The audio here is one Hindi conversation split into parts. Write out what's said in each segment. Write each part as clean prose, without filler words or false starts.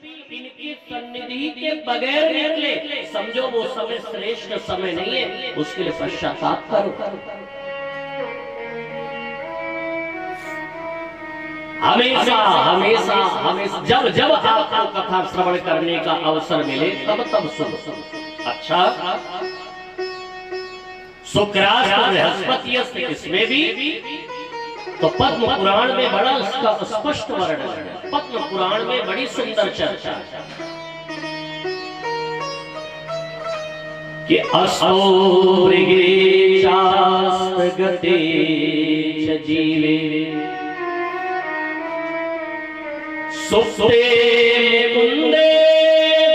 इनकी सन्निधि के बगैर निकले, समझो वो समय श्रेष्ठ समय नहीं है, उसके लिए पश्चाताप करो। हमेशा हमेशा हमेशा जब जब आपको कथा श्रवण करने का अवसर मिले तब तब सुनो। अच्छा, शुक्रास्त बृहस्पति इसमें भी तो पद्म पुराण में बड़ा उसका स्पष्ट वर्णन है। पद्म पुराण में बड़ी सुंदर चर्चा कि अस्तो मृगे शास्त्रगते च जीवे सुप्ते मुकुंदे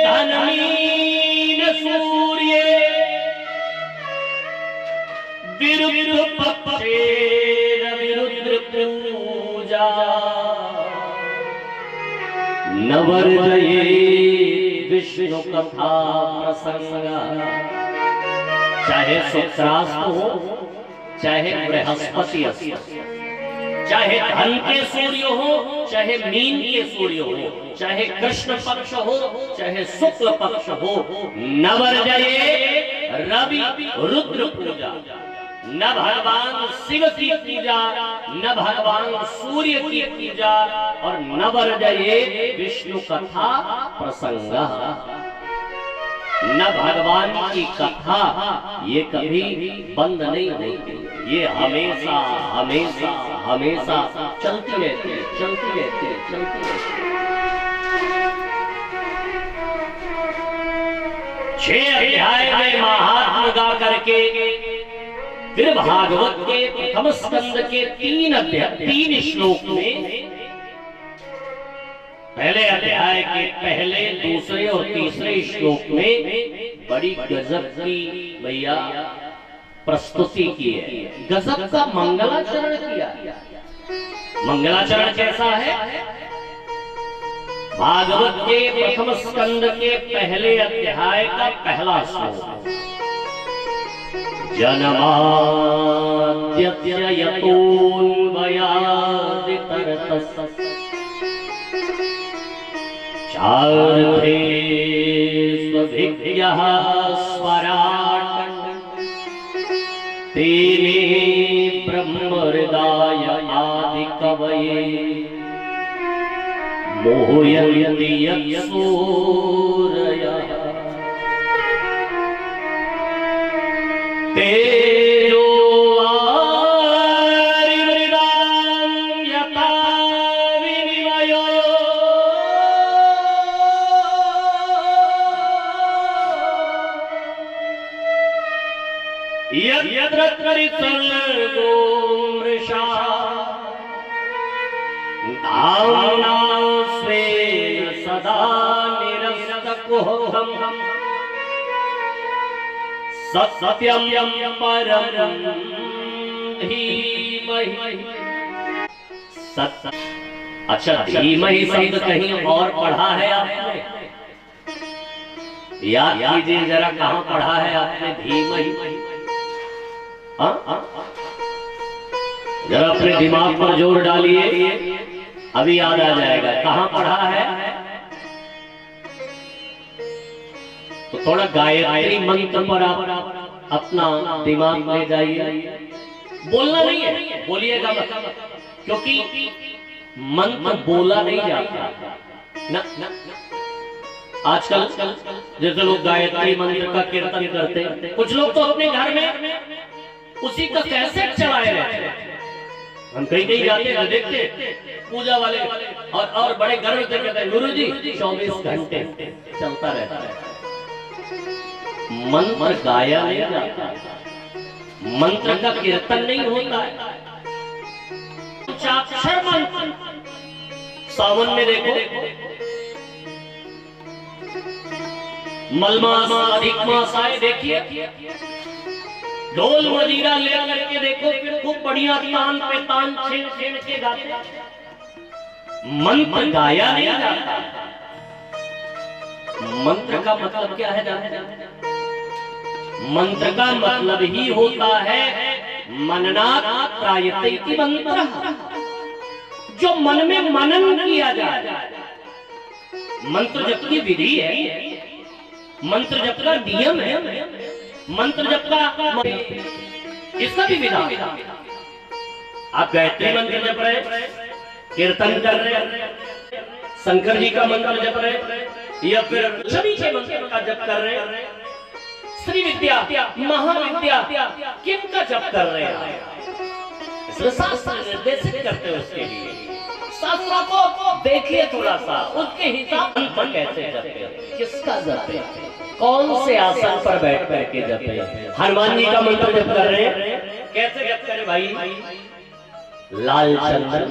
धनमीन सूर्ये विरुद्ध पक्षे विरुद्ध पूजा नवर्जये विष्णु कथा प्रसंग। चाहे शुक्रास्त हो, चाहे बृहस्पति, चाहे धन के सूर्य हो, चाहे मीन के सूर्य हो, चाहे कृष्ण पक्ष हो, चाहे शुक्ल पक्ष हो, नवर्जये रवि रुद्र पूजा, न भगवान शिव की पूजा, न भगवान सूर्य की पूजा, और नवर्जये विष्णु कथा प्रसंग। न भगवान की कथा ये कभी बंद नहीं होती, ये हमेशा हमेशा हमेशा चलती रहती है, चलती रहती है, चलती रहती है। 6 अध्याय में महात्म गा करके फिर भागवत के प्रथम स्कंद के 3 श्लोक में पहले अध्याय के पहले, दूसरे और तीसरे श्लोक में बड़ी गजब की भैया प्रस्तुति की है। गजब का मंगलाचरण किया। मंगलाचरण कैसा है? भागवत के प्रथम स्कंद के पहले अध्याय का पहला श्लोक, जन्माद्यस्य यतोऽन्वयादितरतः चार्थे स्वभिज्ञः स्वराट् तेने ब्रह्महृदाय आदिकवये मोहयन्ति यत्सूरयः तेजो यद्रत्रिसर्गो मृषा धाम्ना स्वेन सदा निरस्तकुहकम् सत्यं परं धीमहि। अच्छा, धीमहि शब्द कहीं और पढ़ा है आपने? याद कीजिए जरा, कहाँ पढ़ा है आपने धीमहि? जरा अपने दिमाग पर जोर डालिए, अभी याद आ जाएगा। कहाँ पढ़ा है? तो थोड़ा गायत्री मंत्र पर आप अपना दिमाग ले जाइए। बोलना नहीं है, बोलिएगा मत, क्योंकि मंत्र बोला नहीं जाता ना। आजकल जैसे लोग गायत्री मंत्र का कीर्तन करते, कुछ लोग तो अपने घर में उसी का कैसेट चलाए रहते हैं। हम कहीं कहीं जाते हैं, देखते पूजा वाले और बड़े गर्व से कहते हैं, गुरुजी 24 घंटे चलता रहता है। मंत्र गाया नहीं जाता, मंत्र का कीर्तन नहीं होता है। पंचाक्षर मंत्र सावन में देखो, मलमास अधिक मास आए, देखिए ढोल मजीरा ले करके देखो, फिर खूब बढ़िया तान पे तान छेड़ छेड़ के गाते। मंत्र गाया नहीं जाता। मंत्र का मतलब क्या है जानते? मंत्र का मतलब ही होता है मननात् त्रायते इति मंत्र, जो मन में मनन किया जाए। मंत्र जप की विधि है, मंत्र जप का नियम है, मंत्र जप का इसका भी विधान। आप गायत्री मंत्र जप रहे, कीर्तन कर रहे, शंकर जी का मंत्र जप रहे, या फिर सभी के मंत्र का जप कर रहे, श्री विद्या महाविद्या किनका जप कर रहे हैं, शास्त्र निर्देशित करते हैं। उसके लिए शास्त्रों को देखिए थोड़ा सा, उसके हिसाब से कैसे जपते हैं, किसका जपते हैं, कौन से आसन पर बैठ करके जपते हैं। हनुमान जी का मंत्र जप कर रहे हैं, कैसे जप करें भाई? लाल चंदन,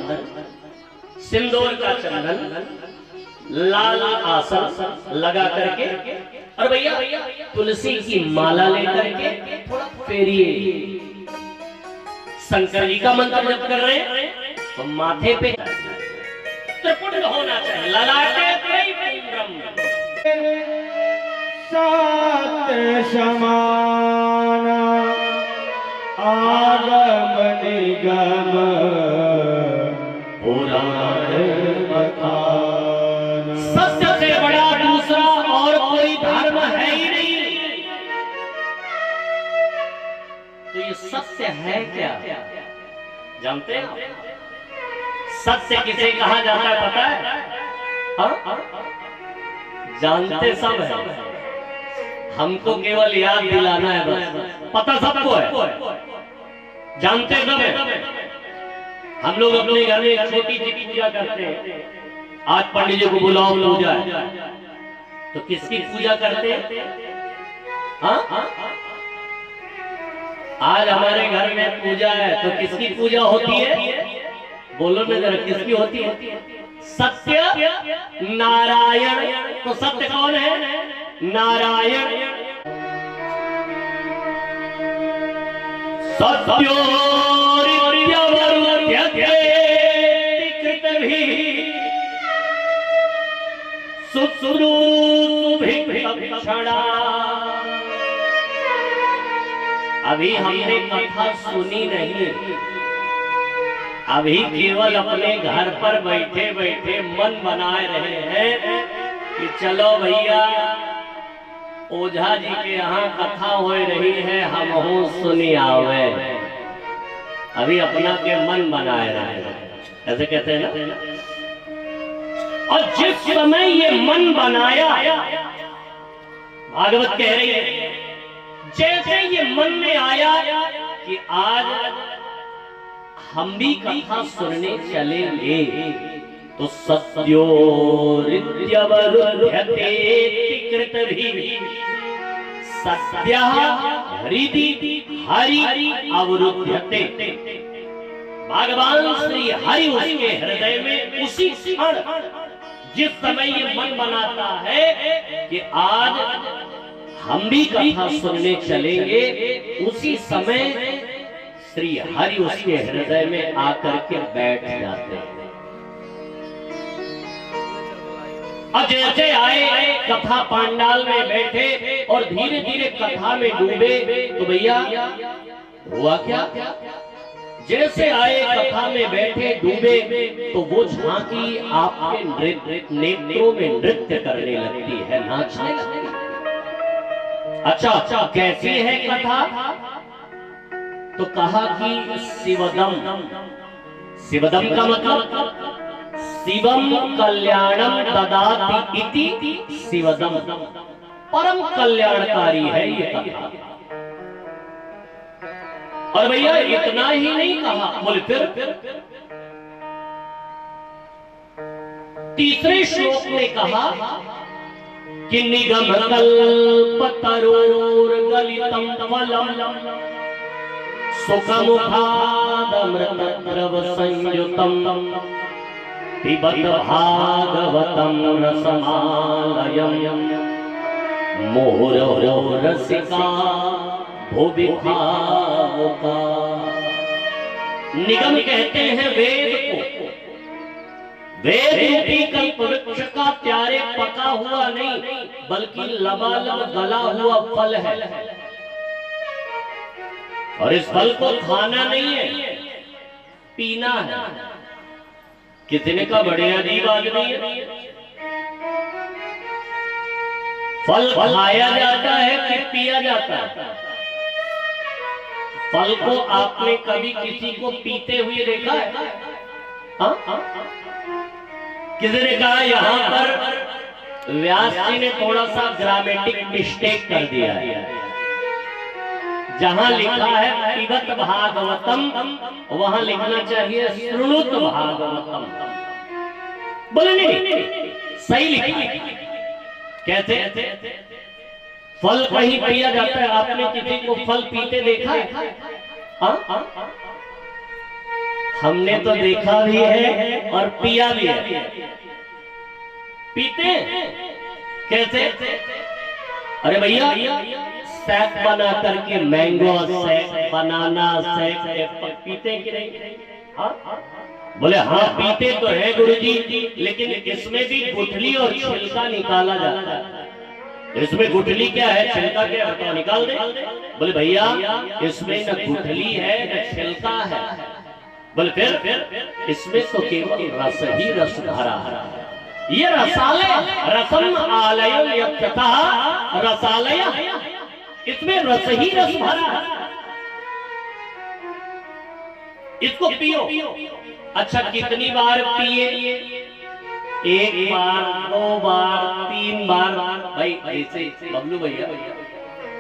सिंदूर का चंदन, लाल आसन लगा करके, और भैया तुलसी की माला लेकर के थोड़ा फेरिए। शंकर जी का मंत्र जप कर रहे हैं तो माथे पे त्रिपुंड होना चाहिए, ललाटे त्रैपुंड्रम, सत्य समान आगम निगम पुराण बखान। सत्य से बड़ा दूसरा और कोई धर्म है ही नहीं। तो ये सत्य है क्या, जानते हैं? सत्य किसे कहा जाता है पता है? हाँ? जानते सब है, हमको केवल याद दिलाना है बस। पता सबको है, जानते सब है। हम लोग अपने घर में एक छोटी सी पूजा करते हैं। आज पंडित जी को बुलाओ, पूजा है, तो किसकी पूजा करते हैं? हाँ? आज हमारे घर में पूजा है तो किसकी पूजा होती है? बोलो ना जरा, किसकी होती है? सत्य नारायण। तो सत्य कौन है? नारायण। अभी हमने कथा सुनी नहीं, अभी केवल अपने घर पर बैठे बैठे मन बनाए रहे हैं कि चलो भैया ओझा जी के यहाँ कथा हो रही है, हम हो सुनी आवे। अभी अपना के मन बनाए रहे हैं, ऐसे कहते हैं ना। और जिस समय ये मन बनाया, भागवत कह रही है, जैसे ये मन में आया कि आज हम भी कथा सुनने चलेंगे, तो सत्योरित्यवरुध्यते कृतभिः सत्यः हृदि हरि अवरुध्यते। भगवान श्री हरि उसके हृदय में उसी क्षण, जिस समय ये मन बनाता है कि आज हम भी कथा सुनने चलेंगे, उसी समय श्री हरि उसके हृदय में आकर के बैठ जाते हैं। अब जैसे आए कथा पांडाल में बैठे और धीरे धीरे कथा में डूबे, तो भैया हुआ क्या? जैसे आए कथा में बैठे डूबे, तो वो झांकी आपके नेत्रों में नृत्य करने लगती है, नाचने लगती है। अच्छा, कैसी है कथा? तो कहा कि शिवदम, शिवदम का मतलब शिवम कल्याणम ददाति इति शिवदम, परम कल्याणकारी है ये कथा। और भैया इतना ही नहीं कहा, बोले फिर तीसरे श्लोक में कहा कि निगम कल्पतरोर्गलितं फलम सुखमुखादमृतद्रव संयुतं पिबत भागवतं रसमालयं मोरो रसिका भुवि भावुका। निगम कहते हैं वेद को, वेद रूपी कल्प वृक्ष का प्यारे पका हुआ नहीं, बल्कि लबालब गला हुआ फल है। और इस फल को खाना नहीं है, पीना है। कितने का बड़े अजीब आदमी है, फल खाया जाता है कि पिया जाता है? फल को आपने कभी किसी को पीते हुए देखा है? हाँ? किसी ने कहा यहाँ पर व्यास जी ने थोड़ा सा ग्रामेटिक मिस्टेक कर दिया है। जहां लिखा है पिबत भागवतम, वहां लिखना चाहिए श्रुणुत भागवतम। बोले नहीं, सही लिखा। कैसे? फल कहीं पिया जाता है? आपने किसी को फल पीते देखा है? हमने तो देखा भी है और पिया भी है। पीते कैसे? अरे भैया, शेक बना करके, mango shake, banana shake, Apple पीते कि नहीं? बोले हाँ पीते तो है गुरुजी, लेकिन इसमें भी गुठली और छिलका निकाला जाता है। इसमें गुठली क्या है, छिलका क्या है, तो निकाल दे। बोले भैया इसमें न गुठली है न छिलका है। बोले फिर इसमें तो केवल रस ही रस भरा है। ये रसालय, रसम आलयम यथा रसालय, इसमें रस ही रस भरा है। इसको पियो। अच्छा कितनी बार पिए? एक बार, दो बार, तीन बार। भाई ऐसे बबलू भैया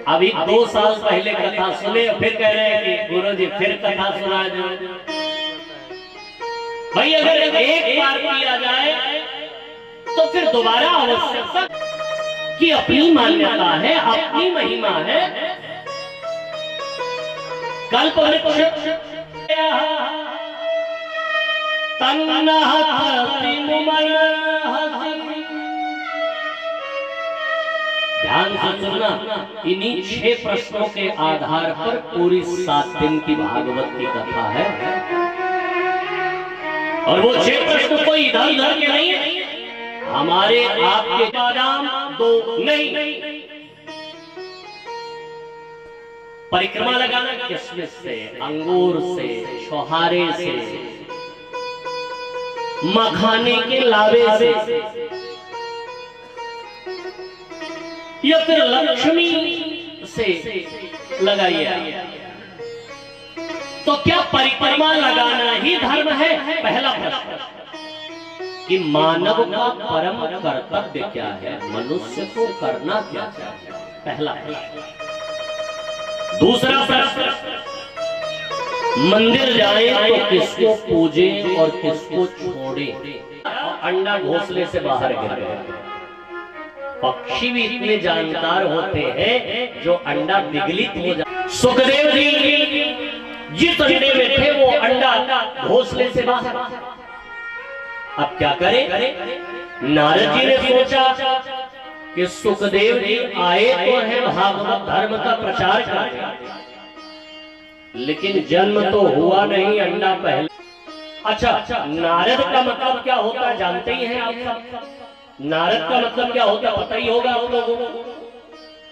अभी 2 साल पहले कथा सुने, फिर कह रहे हैं कि गुरुजी फिर कथा सुना दो। भाई अगर एक बार पिया जाए तो फिर दोबारा आवश्यकता की अपनी मान्यता है, अपनी महिमा है। कल्प ध्यान से सुनना, इन्हीं 6 प्रश्नों के आधार पर पूरी 7 दिन की भागवत की कथा है। और वो 6 प्रश्न कोई इधर उधर के नहीं है, हमारे आपके बादाम 2 नहीं। परिक्रमा लगाना किसमिस से, अंगूर से, छोहारे से, मखाने के लावे से, या फिर लक्ष्मी से लगाइए। तो क्या परिक्रमा लगाना ही धर्म है? पहला प्रश्न कि मानव का परम कर्तव्य क्या है, मनुष्य को करना क्या चाहिए, पहला प्रश्न। दूसरा प्रश्न, मंदिर जाए तो किसको पूजे और किसको छोड़े? अंडा घोंसले से बाहर गिर गया। पक्षी भी इतने जानकार होते हैं जो अंडा विगलित हो जाए। सुखदेव जी जिस अंडे में थे वो अंडा घोंसले से बाहर। अब क्या करें? नारद जी ने सोचा कि सुखदेव जी आए तो है भागवत धर्म का प्रचार करने, लेकिन जन्म तो हुआ नहीं, अंडा पहले। अच्छा, नारद का मतलब क्या होता है जानते ही हैं आप सब? नारद का मतलब क्या होता है पता ही होगा आप लोगों को,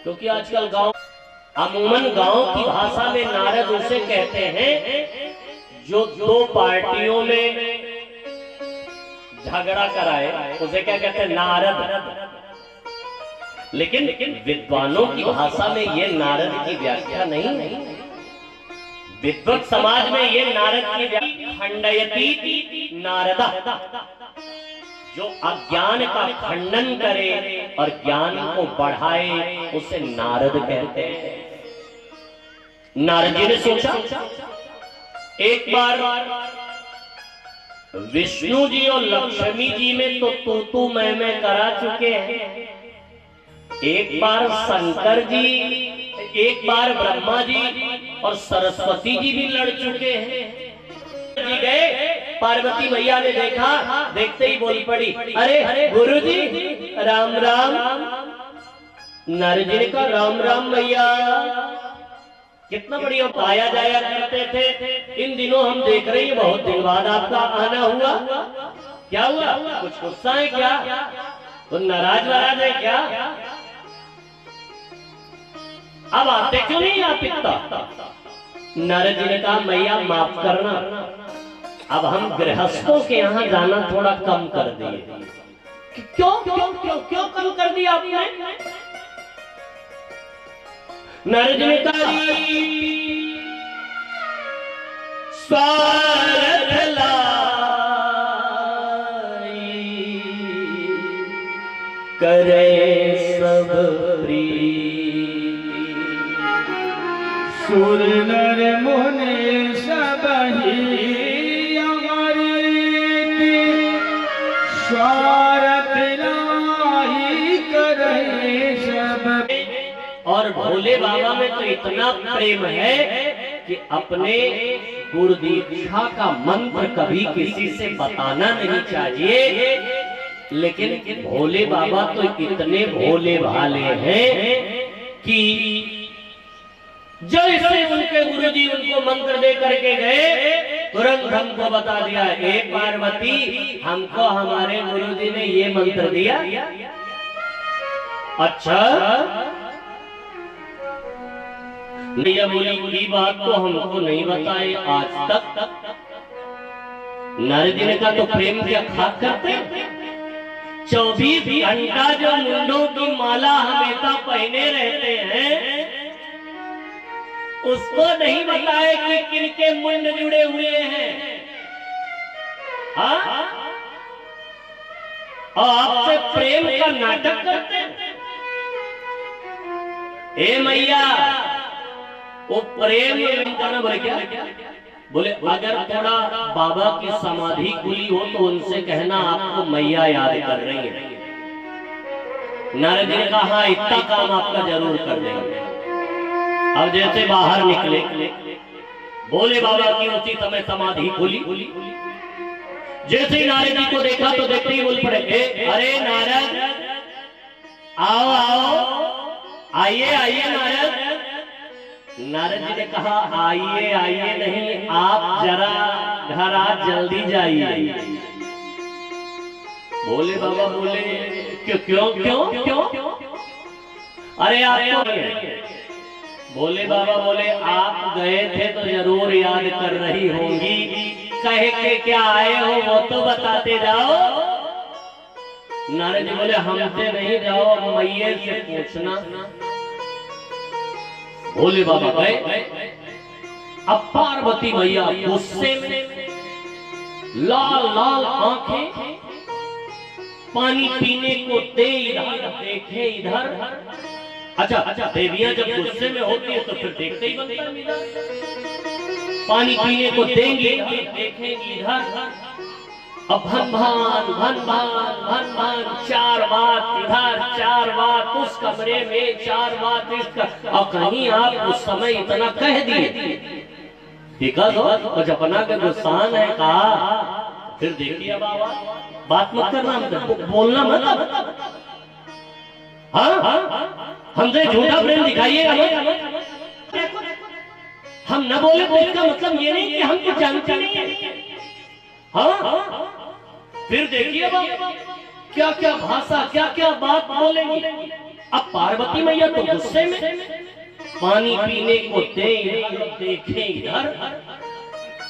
क्योंकि आजकल गांव, अमूमन गांव की भाषा में नारद उसे कहते हैं जो 2 पार्टियों में झगड़ा कराए, उसे क्या कहते हैं? नारद। लेकिन विद्वानों की भाषा में ये नारद की व्याख्या नहीं है। विद्वत समाज में ये नारद की व्याख्या खंडयति नारदा, जो अज्ञान का खंडन करे और ज्ञान को बढ़ाए, उसे नारद कहते हैं। नारद जी ने सोचा, एक बार विष्णु जी और लक्ष्मी जी में तो तू मैं करा चुके हैं, एक बार शंकर जी, एक बार ब्रह्मा जी और सरस्वती जी भी लड़ चुके हैं। जी गए, पार्वती मैया ने देखा, देखते ही बोल पड़ी, अरे गुरुजी राम राम। नारद जी ने कहा राम राम मैया, कितना बढ़िया आया जाया करते थे, इन दिनों हम देख रहे हैं बहुत दिन बाद आपका आना हुआ। क्या हुआ? कुछ गुस्सा है क्या? तो नाराज वराज है क्या? अब आते क्यों नहीं आप इतना? नारद जी ने कहा मैया माफ करना, अब हम गृहस्थों के यहाँ जाना थोड़ा कम कर दिए। क्यों क्यों क्यों क्यों कम कर दिया आपने? नरजनिकारी स्वार्थ लाई करे सब प्रीति। सुर नर मुनि सब ही अमृति स्वार्थ लाई करे सब। और भोले बाबा में तो इतना प्रेम है कि अपने गुरु दीक्षा का मंत्र कभी किसी से बताना नहीं चाहिए, लेकिन भोले बाबा तो इतने भोले भाले हैं कि जैसे उनके गुरुजी उनको मंत्र दे करके गए, तुरंत हमको बता दिया, हे पार्वती हमको हमारे गुरुजी ने ये मंत्र दिया। अच्छा, नैया बोली की बात तो हमको नहीं बताए आज तक। नारद जी ने कहा तो प्रेम क्या खाक करते? 24 घंटा जो मुंडों की माला हमेशा पहने रहते हैं, उसको नहीं बताए कि किनके मुंड जुड़े हुए हैं। हाँ, और आपसे प्रेम का नाटक करते हैं। ए मैया, वो प्रेम करना बोले क्या? बोले अगर थोड़ा बाबा की समाधि खुली हो तो उनसे कहना आपको मैया याद कर रही है। नारद जी ने कहा इतना काम आपका जरूर कर देंगे। अब जैसे बाहर निकले, बोले बाबा की उसी समय समाधि खुली। जैसे ही नारद जी को देखा तो देखते ही बोल पड़े, अरे नारद आओ आओ, आइए आइए नारद। नारद जी ने कहा आइए आइए नहीं, आप जरा घर आज जल्दी जाइए। बोले बाबा बोले क्यों क्यों क्यों क्यों? अरे आप क्यों? बोले बाबा बोले आप गए थे तो जरूर याद कर रही होंगी, कहे के क्या आए हो वो तो बताते जाओ। नारद जी बोले हमसे नहीं, जाओ मैया से पूछना। भोले बाबा गए। अब पार्वती मैया गुस्से में, लाल लाल आंखें, पानी पीने को दे इधर देखे इधर। अच्छा अच्छा, देवियां जब गुस्से में होती है तो फिर देखते ही बनता है इधर। पानी पीने को देंगे, देखेंगे इधर। अब भन भान भन भान भन भान, 4 बात इधर 4 बात उस कमरे में, 4 बात इसका। और कहीं आप उस समय इतना कह दिए, ठीक है तो कुछ अपना के गुस्सान है कहा, फिर देखिए बाबा बात मत करना, बोलना मत। हाँ हमसे झूठा प्रेम दिखाइएगा मत। हम न बोले तो इसका मतलब ये नहीं कि हम कुछ जानते नहीं है। हाँ फिर देखिए क्या क्या भाषा, क्या क्या बात बोलेंगी। अब पार्वती मैया तो गुस्से में, पानी पीने को दे देखे इधर।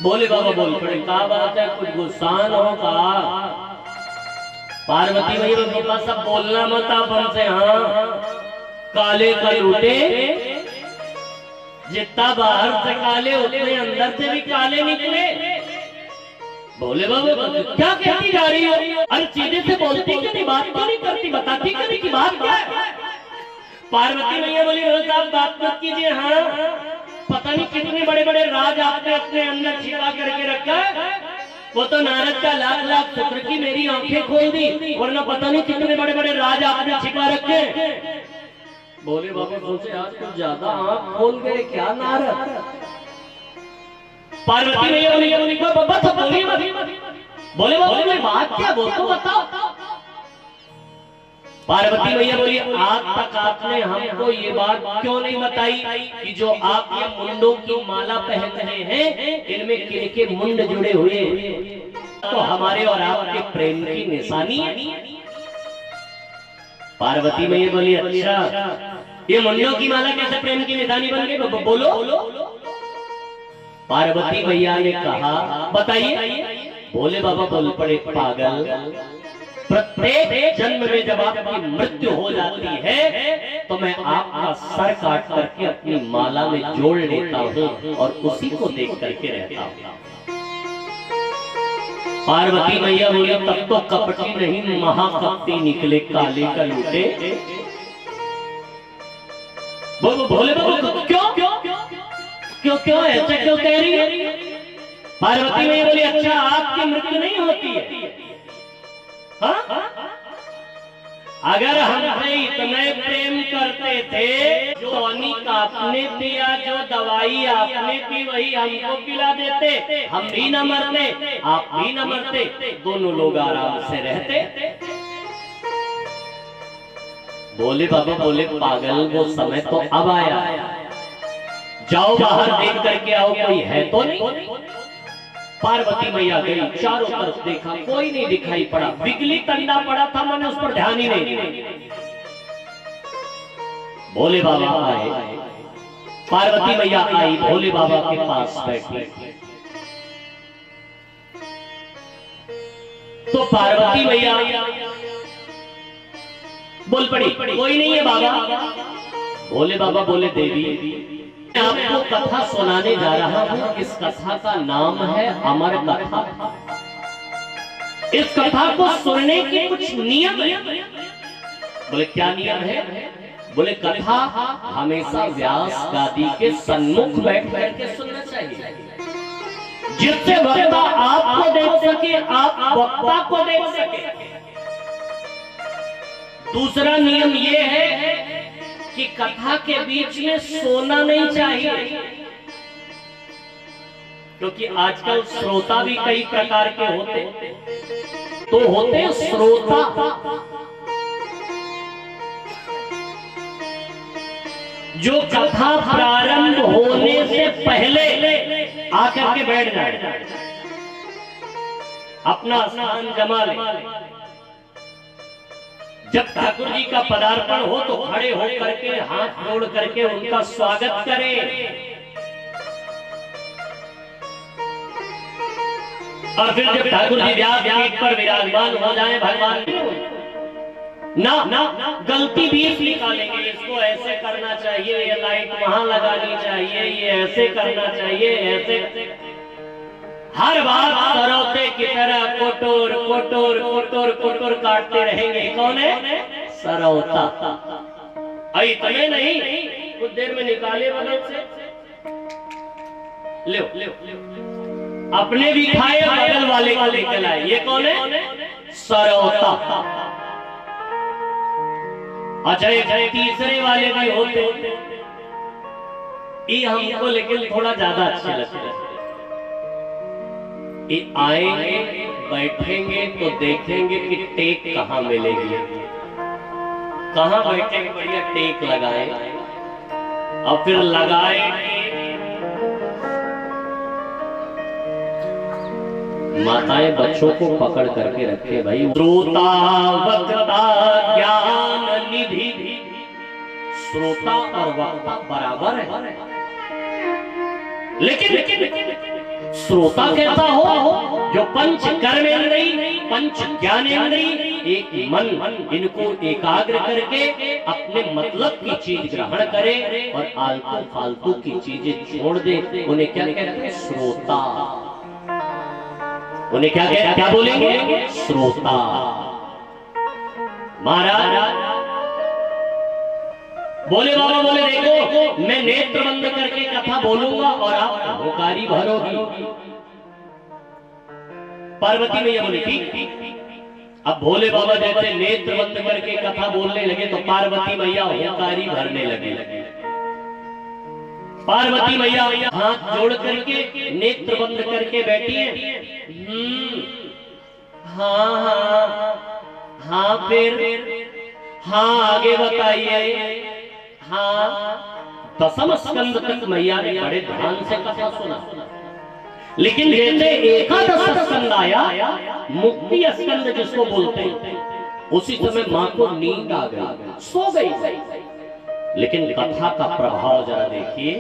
बोले बाबा बोल पड़े, क्या बात है कुछ गुस्सान हो का? पार्वती मैया ने कहा सब बोलना मत आप हमसे। हाँ काले कलूटे, जितना बाहर से काले उतने अंदर से भी काले निकले। बोले बाबा क्या कहती जा रही हो? अरे सीधे से बोलती क्यों नहीं, बात क्यों नहीं करती, बताती क्यों नहीं कि बात क्या है? पार्वती मैया बोली साहब बात मत कीजिए। हाँ पता नहीं कितने बड़े बड़े राज आपने अपने अंदर छिपा करके रखा है। वो तो नारद का लाख लाख शुक्र की मेरी आंखें खोल दी, वरना पता नहीं कितने बड़े बड़े राज आपने छिपा रखे। बोले बाबा सोचे आज कुछ ज्यादा आंख खोल गए क्या नारद? पार्वती मैया बोली बाबा सब बोलिए मत। बोले बाबा बात क्या, वो तो बताओ। पार्वती मैया बोली आज तक आपने हमको ये बात क्यों नहीं बताई कि जो आप ये मुंडों की माला पहन रहे हैं, इनमें किनके मुंड जुड़े हुए हैं? तो हमारे और आपके प्रेम की निशानी है। पार्वती मैया बोली अच्छा ये मुंडों की माला कैसे प्रेम की निशानी बन गई, बोलो। पार्वती मैया ने कहा बताइए। बोले बाबा बोल पड़े पागल, प्रत्येक जन्म में जब आपकी मृत्यु हो जाती है तो मैं आपका सर काट करके अपनी माला में जोड़ लेता हूँ और उसी को देख करके रहता हूँ। पार्वती मैया बोली तब तो कपटी नहीं महाकपटी निकले काले का लूटे। भोले बाबा क्यों क्यों क्यों क्यों ऐसा क्यों कह रही है? पार्वती मैया बोली अच्छा आपकी मृत्यु नहीं होती है? हाँ? अगर हमसे इतने प्रेम करते थे, जो टॉनिक आपने पिया, जो दवाई आपने पी, वही हमको पिला देते, हम भी न मरते, आप भी न मरते, दोनों लोग आराम से रहते। बोले बाबा बोले पागल वो समय तो अब आया, जाओ बाहर देख करके आओ कोई है तो नहीं। पार्वती मैया गई, चारों तरफ देखा कोई नहीं दिखाई पड़ा, बिजली टंडा पड़ा था, मैंने उस पर ध्यान ही नहीं। भोले बाबा आए, पार्वती मैया आई, भोले बाबा के पास बैठी। तो पार्वती मैया बोल पड़ी कोई नहीं है बाबा। भोले बाबा बोले देवी मैं आपको कथा सुनाने जा रहा हूँ, इस कथा का नाम है अमर कथा। इस कथा को सुनने के कुछ नियम है। बोले क्या नियम है? बोले कथा हमेशा व्यास गादी के सन्मुख बैठ करके सुनना चाहिए, जिससे वक्ता आपको देख सके, आप वक्ता को देख सके। दूसरा नियम यह है कि कथा के बीच में सोना नहीं चाहिए, क्योंकि आजकल श्रोता भी कई प्रकार के होते, तो होते श्रोता जो कथा प्रारंभ होने से पहले आकर के बैठ जाए, अपना स्थान जमा ले। जब ठाकुर जी का पदार्पण हो तो खड़े हो करके हाथ जोड़ करके उनका स्वागत करें। और फिर जब ठाकुर जी व्यासपीठ पर विराजमान हो जाए भगवान ना गलती भी निकालेंगे, इसको ऐसे करना चाहिए, ये लाइट वहां लगानी चाहिए, ये ऐसे करना चाहिए, ऐसे हर बार सरौते की तरह कोटोर कोटोर कोटोर कोटोर काटते रहेंगे। कौन है? सरौता। इतने नहीं, कुछ देर में निकाले बगल से, ले अपने भी खाए बगल वाले को निकल आए। ये कौन है? सरौता। अच्छा तीसरे वाले भी होते, ये हमको लेकिन थोड़ा ज्यादा अच्छे लगते हैं। आएंगे बैठेंगे तो देखेंगे कि टेक कहां मिलेगी, कहां बैठेंगे, बढ़िया टेक लगाए और फिर लगाए। माताएं बच्चों को पकड़ करके रखे भाई। श्रोता वक्ता ज्ञान निधि, श्रोता और वक्ता बराबर है, लेकिन श्रोता कैसा हो? जो पंच कर्मेंद्रिय, पंच ज्ञानेंद्रिय, एक मन इनको एकाग्र करके अपने मतलब की चीज ग्रहण करे और आलतू फालतू की चीजें छोड़ दे। उन्हें क्या कहते हैं? श्रोता। उन्हें क्या बोलेंगे? श्रोता। महाराज बोले बाबा बोले देखो मैं नेत्र बंद करके कथा बोलूंगा और आप होकारी भरोगी। पार्वती मैया बोली ठीक। अब भोले बाबा जैसे नेत्र बंद करके कथा बोलने लगे तो पार्वती मैया होकारी भरने लगी। पार्वती मैया हाथ जोड़ करके नेत्र बंद करके बैठी है। हाँ हाँ हाँ फिर हाँ आगे बताइए। हाँ दसम स्कंद तक मैया ने बड़े ध्यान से कथा सुना, लेकिन जैसे एकादश स्कंद आया, मुक्ति स्कंद जिसको बोलते हैं, उसी समय मां को नींद आ गई, सो गई। लेकिन कथा का प्रभाव जरा देखिए,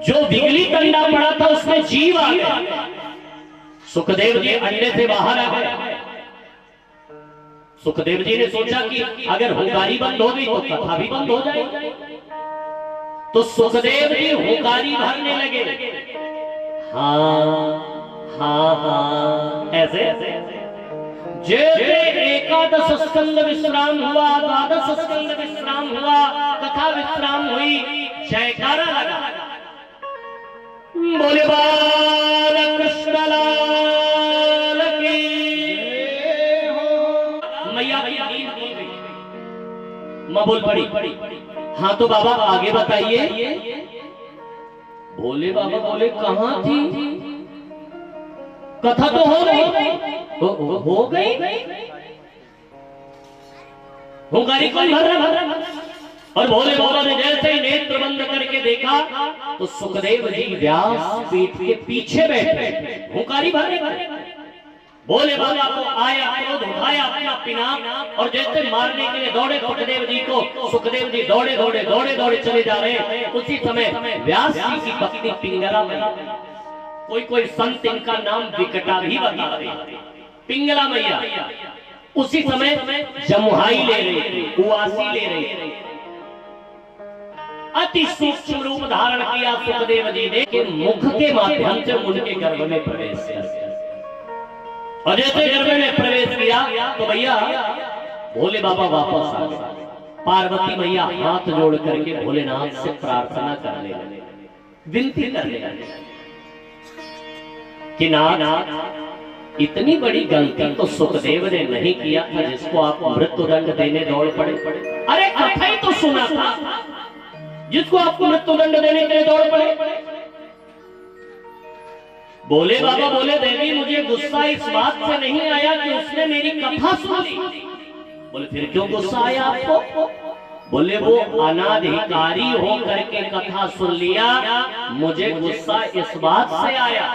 जो बिगली कंडा पड़ा था उसमें जीव आ गया। सुखदेव जी अंडे से बाहर आ गए। सुखदेव जी ने सोचा कि अगर हुंकारी बंद हो गई तो कथा भी बंद हो जाएगी। तो सुखदेव जी हुंकारी भरने लगे, हाँ हाँ हाँ, ऐसे ऐसे जैसे एकादश स्कंद विश्राम हुआ, द्वादश स्कंद विश्राम हुआ, कथा विश्राम हुई, जयकारा लगा, बोले बाल कृष्ण लाल की जय हो। मैया की नींद हो गई, मां बोल पड़ी, हाँ तो बाबा आगे बताइए। भोले बाबा बोले कहाँ थी, कथा तो हो गई, हो गई, हुंकारी कौन भर रहा। और भोले बाबा ने जैसे ही नेत्र बंद करके देखा तो सुखदेव जी व्यास पीठ के पीछे बैठे हुंकारी भर रहे। भोले बाबा को आया क्रोध, उठाया अपना पिनाक और जैसे मारने के लिए दौड़े सुखदेव जी को, सुखदेव जी दौड़े दौड़े दौड़े दौड़े चले जा रहे हैं। उसी समय व्यास जी की पत्नी पिंगला मैया, कोई कोई संत इनका नाम विकटा भी बताते, पिंगला मैया उसी समय जमुहाई ले रही, उवासी ले रही, अति सूक्ष्म रूप धारण किया सुखदेव जी ने कि मुख के माध्यम से उनके गर्भ में प्रवेश किया। और जैसे गर्भ में प्रवेश किया तो भैया भोले बाबा वापस आ गए। पार्वती मैया हाथ जोड़ करके भोलेनाथ से प्रार्थना करने लगे, विनती करने लगे कि नाथ इतनी बड़ी गलती तो सुखदेव ने नहीं किया था जिसको आप मृत्युदंड देने दौड़ पड़े। अरे कथा ही तो सुना था जिसको आपको मृत्युदंड देने के लिए दौड़ पड़े। बोले बाबा बोले देवी मुझे गुस्सा इस बात से नहीं आया कि उसने मेरी कथा सुन ली। बोले फिर क्यों गुस्सा आया आपको? बोले वो अनाधिकारी हो करके कथा सुन लिया, मुझे गुस्सा इस बात से आया।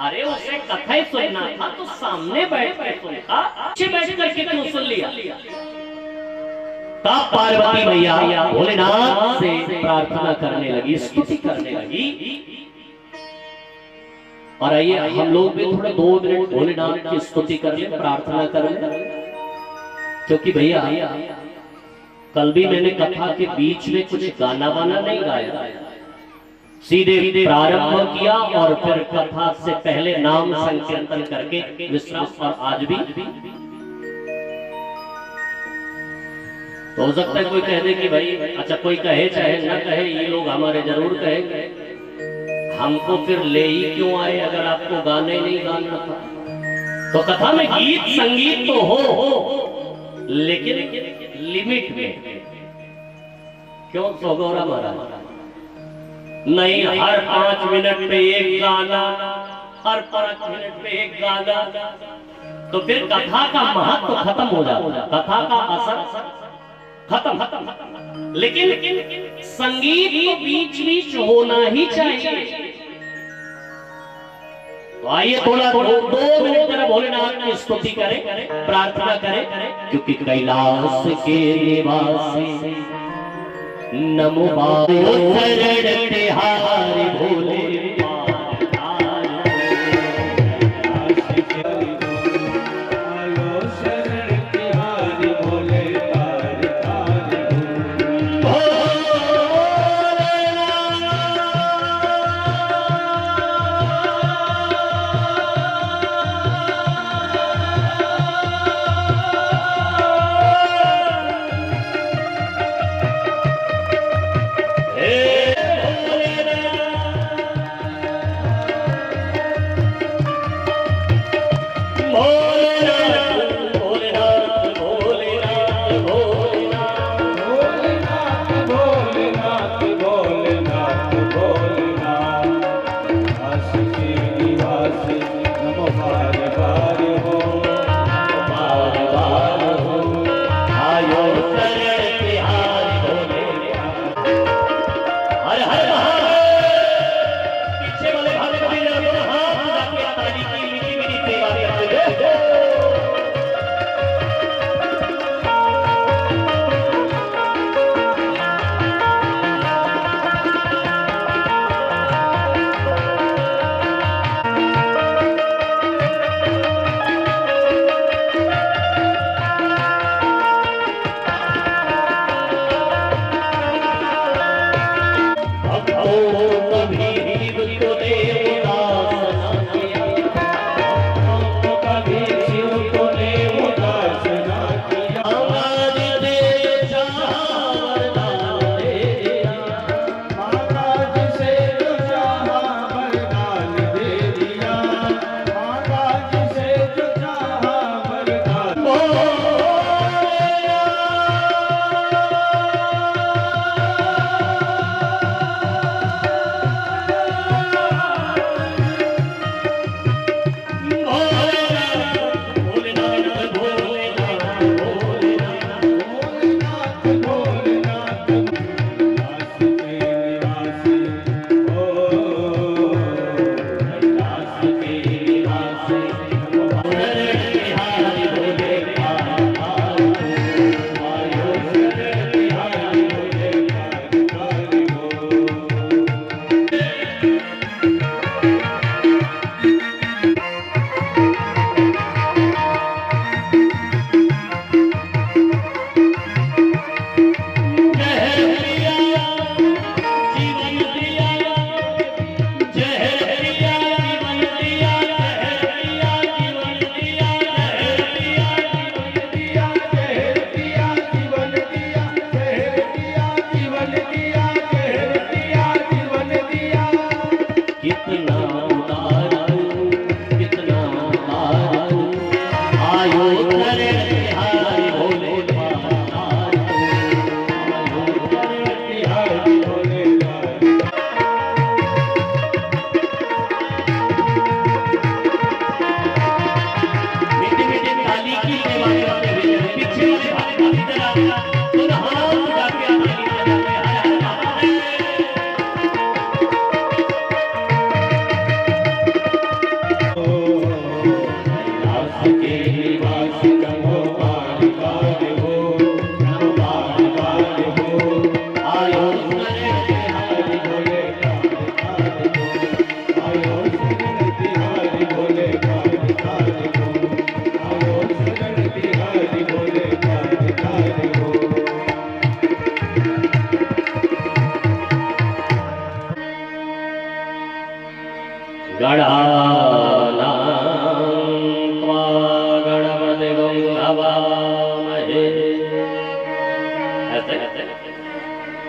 अरे उसे कथा ही सुनना था तो सामने बैठ कर सुनता, पीछे बैठ करके क्यों सुन लिया? तब पार्वती मैया भोलेनाथ से प्रार्थना करने लगी, स्तुति करने लगी। और आइए हम लोग भी थोड़े 2 मिनट भोलेनाथ की स्तुति कर ले, प्रार्थना कर ले, क्योंकि भैया कल भी मैंने कथा के बीच में कुछ गाना वाना नहीं गाया, सीधे प्रारंभ किया और फिर कथा से पहले नाम संकीर्तन करके विश्राम। और आज भी तो हो सकता है कोई कह दे कि भाई अच्छा कोई कहे चाहे न कहे, ये लोग हमारे जरूर कहेंगे, हमको फिर ले ही क्यों आए अगर आपको गाने नहीं गाना था। तो कथा में गीत संगीत तो हो लेकिन लिमिट में। क्यों सोगौरा महाराज? नहीं हर 5 मिनट पे एक गाना, हर 5 मिनट पे एक गाना, तो फिर कथा का महत्व खत्म हो जाता, कथा का असर खत्म। लेकिन संगीत तो बीच बीच होना ही चाहिए। तो आइए थोड़ा 2 मिनट जरा भोलेनाथ की स्तुति करें, प्रार्थना करें, क्योंकि कैलाश के निवासी नमो बाबो शरण तिहारी भोले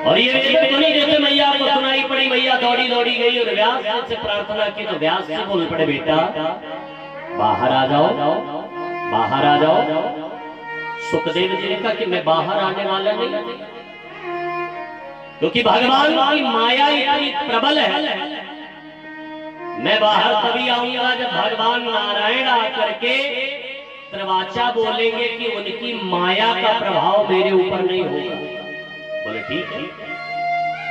और ये ध्वनि जैसे मैया को सुनाई पड़ी, मैया दौड़ी दौड़ी गई और व्यास से प्रार्थना की तो व्यास से बोल पड़े, बेटा बाहर आ जाओ, बाहर आ जाओ। सुखदेव जी ने कहा कि मैं बाहर आने वाला नहीं, क्योंकि भगवान की माया इतनी प्रबल है। मैं बाहर तभी आऊंगा जब भगवान नारायण आकर के त्रिवाचा बोलेंगे कि उनकी माया का प्रभाव मेरे ऊपर नहीं होगा। बोले ठीक है।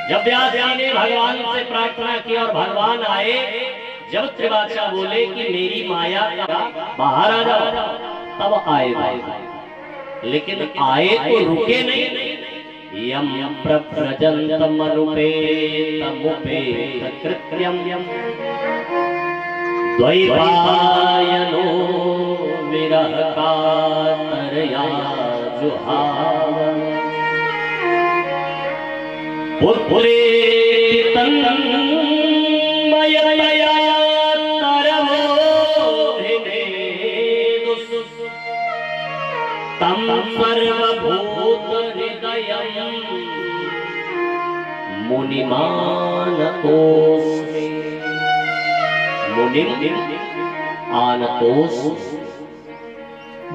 जब व्यास जी ने भगवान से प्रार्थना की और भगवान आए, जब त्रिवाचा बोले कि मेरी माया का बाहर आ जाओ, तब आए। लेकिन आए तो रुके नहीं। यम प्रव्रजन्तमनुपेतमुपेत कृत्यं द्वैपायनो विरह कातरया जुहाव पुत्रेति तन्मयया तरवोभिनेदुः तं सर्वभूत हृदयं मुनिमानतोऽस्मि। मुनिम आनतोऽस्मि,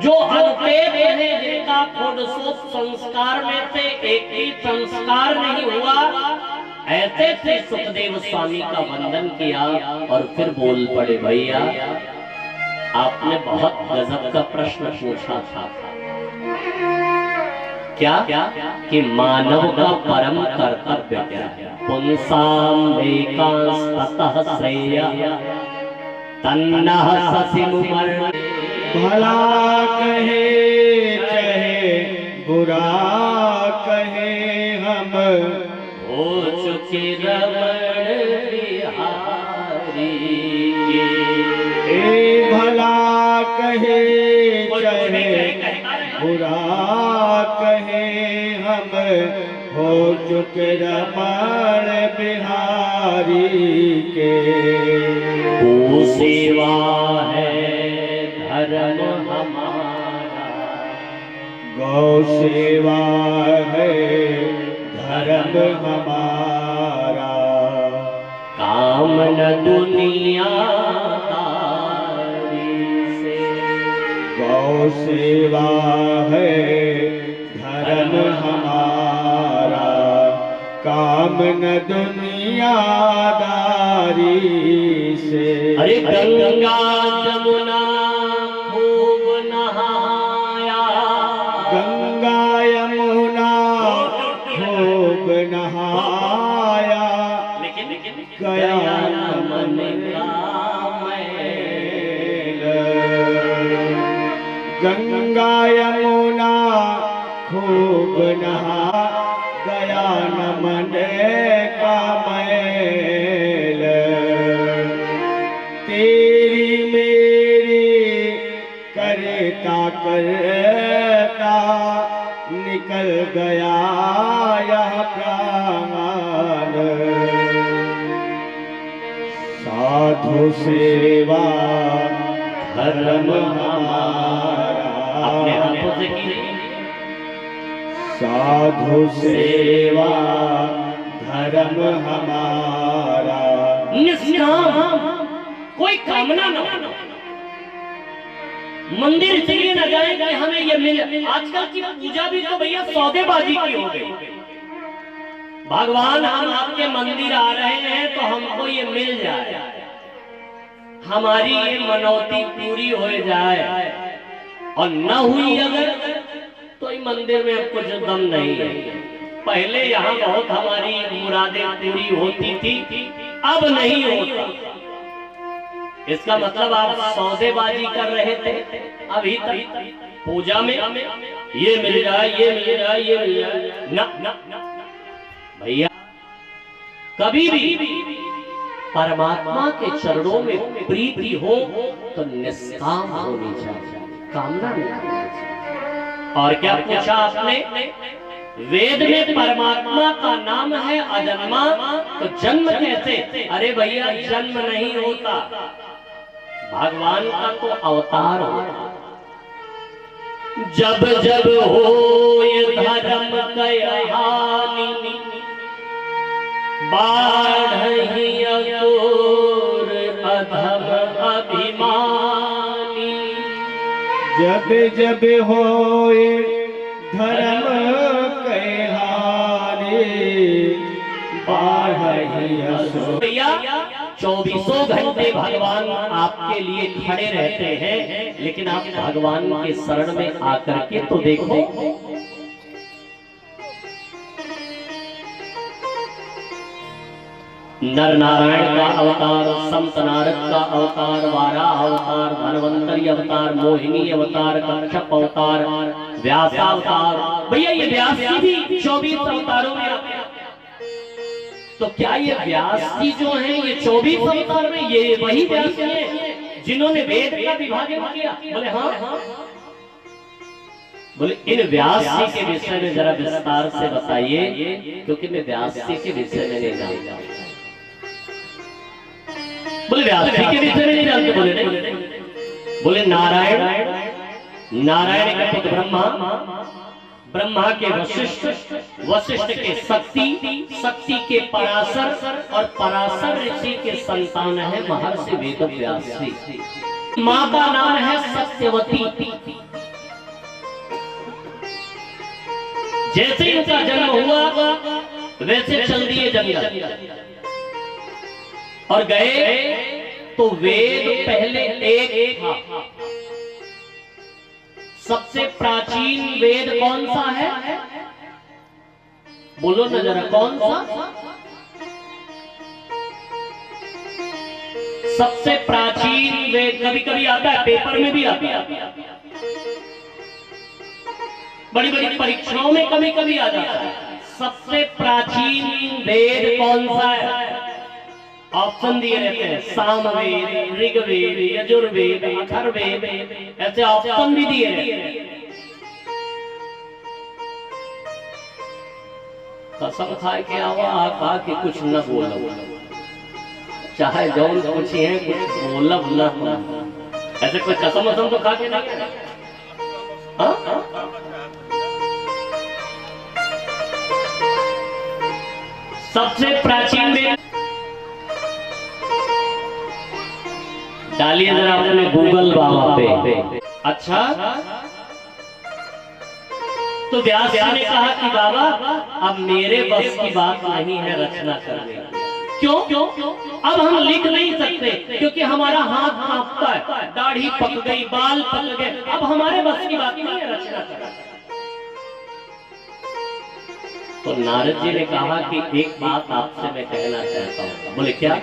जो अनुपेत है, जिनका षोडशोप संस्कार में से एक ही संस्कार नहीं हुआ, ऐसे से सुखदेव स्वामी का वंदन किया और फिर बोल पड़े, भैया आपने बहुत गजब का प्रश्न पूछा था। क्या कि मानव का परम कर्तव्य क्या है? पुंसाम वेकांस्ततः श्रेयः तन्नः ससिमुमर। भला कहे चाहे बुरा कहे, हम हो चुके रमण बिहारी। भला कहे चाहे बुरा कहे, हम हो चुके रमण बिहारी के। गौ सेवा है धर्म हमारा, गौ सेवा है धर्म हमारा। काम न दुनियादारी से, गौ सेवा है धर्म हमारा। काम न दुनियादारी से। अरे गंगा जमुना खूब नहाया, गंगा यमुना खूब नहाया, लेकिन गया न मन का मैल। गंगा यमुना खूब नहा, गया न मन का मैल। तेरी मेरी करता करता निकल गया यह प्राण। साधु सेवा धर्म हमारा। अपने हाथों से की। साधु सेवा धर्म हमारा। निष्काम, कोई कामना न हो। मंदिर चलिए न जाए कि हमें ये मिले। आजकल की पूजा भी तो भैया सौदेबाजी की हो गई। भगवान हम आपके मंदिर आ रहे हैं तो हमको ये मिल जाए, हमारी ये मनौती पूरी हो जाए, और न हुई अगर तो इस मंदिर में कुछ दम नहीं है। पहले यहाँ बहुत हमारी मुरादें पूरी होती थी, अब नहीं होता। इसका मतलब आप सौदेबाजी कर रहे थे अभी तक पूजा में। ये मिल जाए, ये मिल जाए, ये मिल जाए। ना भैया, कभी भी परमात्मा के चरणों में प्रीति हो तो निष्काम होनी चाहिए, कामना नहीं करनी चाहिए। और क्या पूछा आपने? वेद में परमात्मा का नाम है अजन्मा, तो जन्म कैसे? अरे भैया, जन्म नहीं होता, भगवान का तो अवतार होता। जब जब हो ये धर्म कहानी बाढ़ अघोर अधम अभिमानी। जब जब होए धर्म कहानी बाढ़हि असुर। भैया 24 घंटे भगवान आपके लिए खड़े रहते हैं, लेकिन आप भगवान के शरण में आकर के तो देखो। नर नारायण का अवतार, संत नारद का अवतार, वाराह अवतार, धनवंतरी अवतार, मोहिनी अवतार, कच्छप अवतार, व्यास अवतार। भैया ये व्यास जी भी 24 अवतारों में आते हैं। तो क्या ये व्यास जी जो हैं ये 24 अवतार में ये वही व्यास जी हैं जिन्होंने वेद का विभाजन किया? बोले हाँ। बोले इन व्यास जी के विषय में जरा विस्तार से बताइए, क्योंकि मैं व्यास जी के विषय में नहीं जानता। बोले व्यास जी के विषय में नहीं जानते? बोले नहीं। बोले नारायण के पुत्र ब्रह्मा, ब्रह्मा के वशिष्ठ, वशिष्ठ के शक्ति के पराशर, और पराशर ऋषि के संतान है महर्षि वेदव्यास जी। मां का नाम है सत्यवती। जैसे ही उनका जन्म हुआ वैसे चल दिए जंगल और गए, तो वेद पहले एक था। सबसे प्राचीन वेद कौन सा है? बोलो ना जरा, कौन सा? सबसे प्राचीन वेद कभी कभी आता है, पेपर में भी आता है, बड़ी बड़ी परीक्षाओं में कभी कभी आ जाता है। सबसे प्राचीन वेद कौन सा है? ऑप्शन दिए रहते हैं, सामवेद, ऋग्वेद, यजुर्वेद, अथर्ववेद, ऐसे ऑप्शन भी दिए रहते हैं। कसम खाए के आवा कहा कि कुछ न बोलो, चाहे जौन कुछ है कुछ बोलब न। ऐसे कोई कसम वसम तो खा के ना। सबसे प्राचीन वेद डालिए जरा अपने गूगल बाबा पे। अच्छा, तो व्यास जी ने कहा कि बाबा अब मेरे बस की बात नहीं है रचना करने। क्यों? अब हम लिख नहीं सकते, क्योंकि हमारा हाथ कांपता है, दाढ़ी पक गई, बाल पक गए, अब हमारे बस की बात नहीं है रचना करना। तो नारद जी ने कहा कि एक बात आपसे मैं कहना चाहता हूँ। बोले क्या?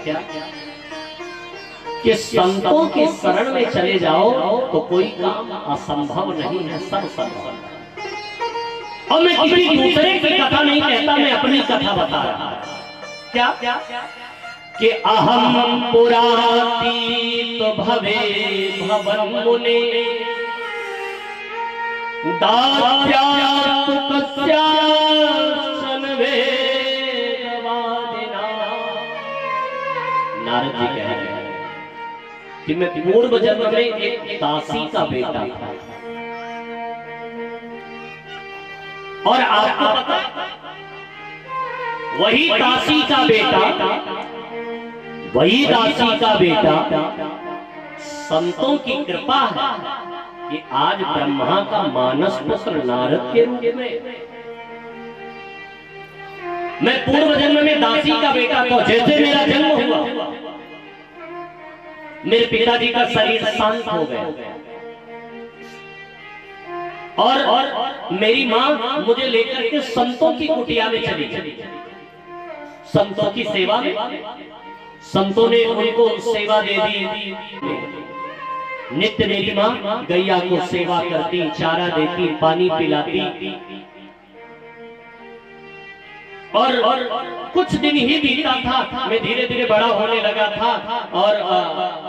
कि संतों के शरण में चले जाओ तो कोई काम असंभव नहीं है, सब संभव है। और मैं किसी दूसरे की कथा नहीं कहता, मैं अपनी कथा बता रहा हूं। क्या? कि अहम पुरातीत भवे भवन मुने दास्यातु कस्यासन वेदवादिना। नारद जी कह रहे हैं कि मैं पूर्व जन्म में एक दासी का बेटा था, और आपको पता वही दासी का बेटा संतों की कृपा है कि आज ब्रह्मा का मानस पुत्र नारद के रूप में। मैं पूर्व जन्म में दासी का बेटा था। जैसे मेरा जन्म हुआ मेरे पिताजी का शरीर शांत हो गया, और मेरी माँ मुझे लेकर के संतों की कुटिया में चली गई। संतों की सेवा में, संतों ने उनको सेवा दे दी। नित्य मेरी माँ गैया को सेवा करती, चारा देती, पानी पिलाती, और कुछ दिन ही बीता था, मैं धीरे धीरे बड़ा होने लगा था, और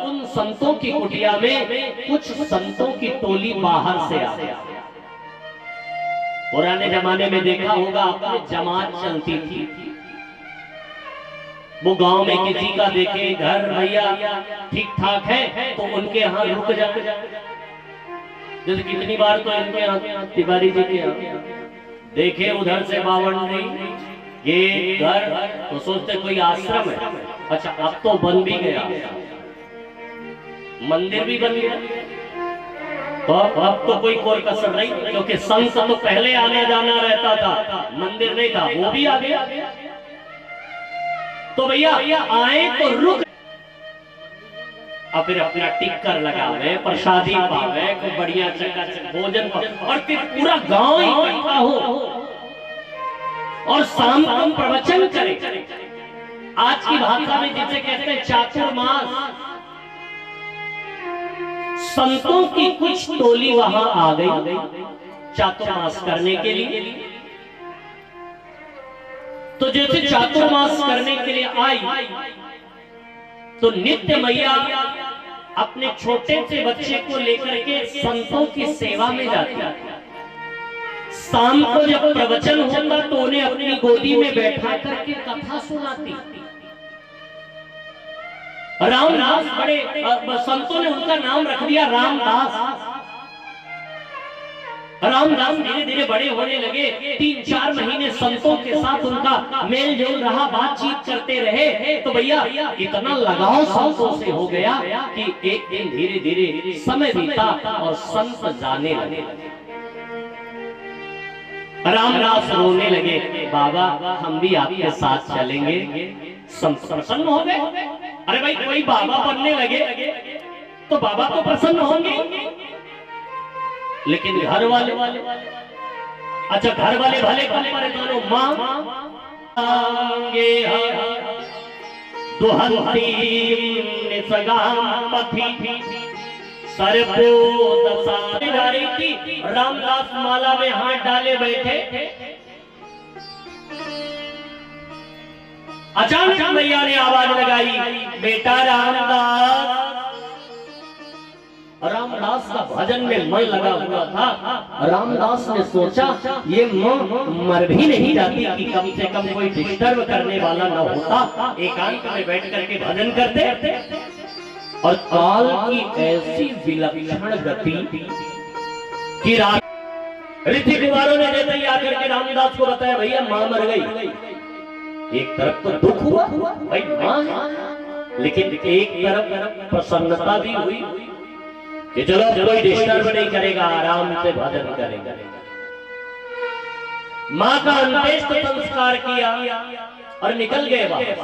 उन संतों की कुटिया में कुछ संतों की टोली बाहर से आ गई। पुराने जमाने में देखा होगा आपने, जमात चलती थी। वो गांव में किसी का देखे घर भैया ठीक ठाक है तो उनके यहाँ रुक जाते, जैसे कितनी बार तो इनके यहाँ तिवारी जी के यहाँ देखे उधर से बावन नहीं, ये घर तो सोचते कोई आश्रम है। अच्छा अब तो बन भी गया, मंदिर भी बन गया, तो अब तो कोई कोई कसर नहीं, क्योंकि संत तो पहले आने जाना रहता था, मंदिर नहीं था, वो भी आ गया। तो भैया आए तो रुक, और फिर अपना टिक्कर लगावे, प्रसादी पावे, खूब बढ़िया चकाचक भोजन पावे, और फिर पूरा गांव इकट्ठा हो और शाम को प्रवचन करे। आज की भाषा में जिसे कहते हैं चातुर्मास, संतों की कुछ टोली वहां आ गई चातुर्मास करने के लिए। तो जैसे चातुर्मास करने के लिए आई तो नित्य मैया अपने छोटे से बच्चे को लेकर के संतों की सेवा में जाती है। शाम को जब प्रवचन होता तो उन्हें अपनी गोदी में बैठा करके कथा सुनाती। रामदास, बड़े संतों ने उनका नाम रख दिया रामदास। रामदास धीरे धीरे बड़े होने लगे, 3-4 महीने संतों के साथ उनका मेल जोल रहा, बातचीत करते रहे। तो भैया इतना लगाव संतों से हो गया कि एक दिन धीरे धीरे समय बीता और संत जाने लगे। रामदास रोने लगे, बाबा हम भी आपके साथ चलेंगे। संत प्रसन्न हो गए। अरे भाई कोई बाबा बनने लगे तो बाबा तो प्रसन्न होंगे, लेकिन घर वाले अच्छा घर वाले भले भले दोनों मां जा रही थी। रामदास माला में हाथ डाले बैठे, अचानक मैया ने आवाज लगाई, बेटा रामदास। रामदास का भजन में मन लगा हुआ था। रामदास ने सोचा ये मर भी नहीं जाती कि कम से कम कोई डिस्टर्ब करने वाला न होता, एकांत में बैठ करके भजन करते। और काल की ऐसी विलक्षण गति कि ऋषि कुमारों ने जैसे ही आकर के रामदास को बताया, भैया मां मर गई। एक तरफ तो दुख हुआ भाई मां है, लेकिन एक तरफ प्रसन्नता भी हुई कि चलो कोई डिस्टर्ब नहीं करेगा, आराम से भजन करेगा। मां का अंत्येष्ट संस्कार किया और निकल गए वापस।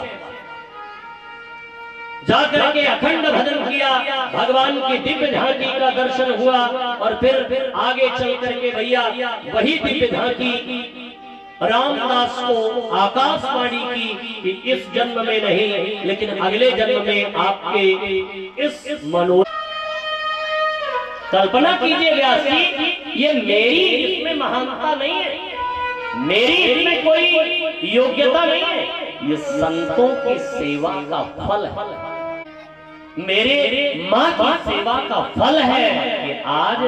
जाकर के अखंड भजन किया, भगवान की दिव्य झांकी का दर्शन हुआ। और फिर आगे चल करके भैया वही दिव्य झांकी रामदास को आकाशवाणी की कि इस जन्म में नहीं, लेकिन अगले जन्म में आपके इस मनो कल्पना कीजिए व्यास जी, ये मेरी इसमें महानता नहीं है, मेरी इसमें कोई योग्यता नहीं है, ये संतों की सेवा का फल है, मेरे माँ की सेवा का फल है कि आज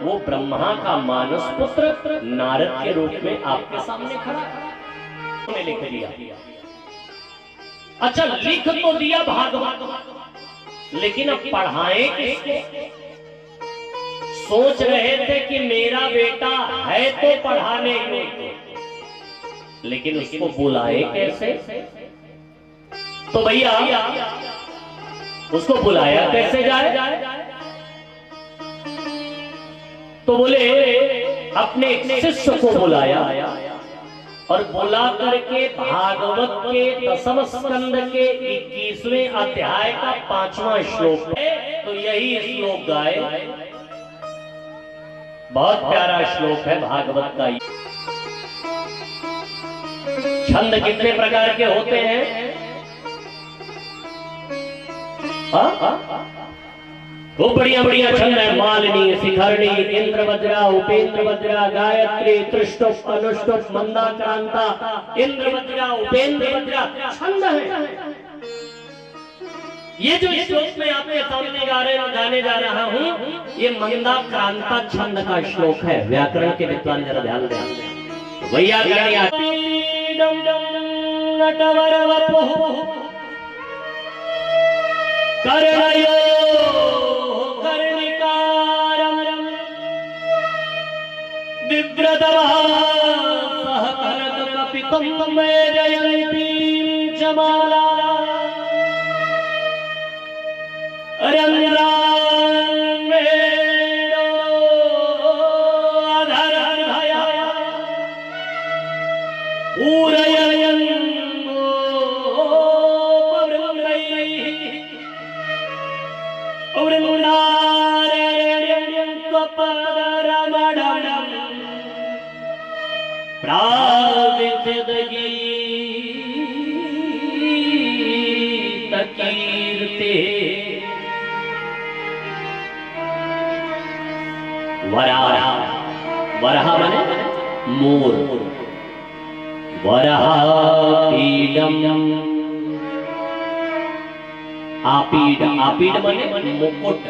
वो ब्रह्मा का मानस पुत्र नारद के रूप में आपके सामने खड़ा है। लिख दिया, अच्छा लिख तो दिया भागवत, लेकिन अब पढ़ाएं किसको? सोच रहे थे कि मेरा बेटा है तो पढ़ाने को, लेकिन उसको बुलाए कैसे? तो भैया उसको बुलाया कैसे जाए? तो बोले अपने एक शिष्य को बुलाया और बुला करके भागवत के 10वें स्कंद के 21वें अध्याय का 5वां श्लोक है, तो यही श्लोक गाए। बहुत प्यारा श्लोक है भागवत का। छंद कितने प्रकार के होते हैं? खूब बढ़िया बढ़िया छंद है। मालिनी, शिखरणी, इंद्र वज्रा, उपेंद्र वज्रा, गायत्री, त्रिष्टुप, अनुष्टुप, मंदाक्रांता, इंद्र वज्रा, उपेंद्र वज्रा छंद है। ये जो श्लोक में आपके सामने गाने जा रहा हूँ, ये मंदाक्रांता छंद का श्लोक है। व्याकरण के विद्वान जरा ध्यान दें। भैया कर्णयो कर्णिकारं विप्रतवासः कनककपितं मे जयन्तीं च माला रङ्गान्वेणोऽधरधया पूरयन्नोपवृङ्गैः वृन्दारण्यं त्वपदरमणं प्राविशद्गीतकीर्तिः वराह वराह माने मोर वरापीडम आपीड आपीड माने मुकुट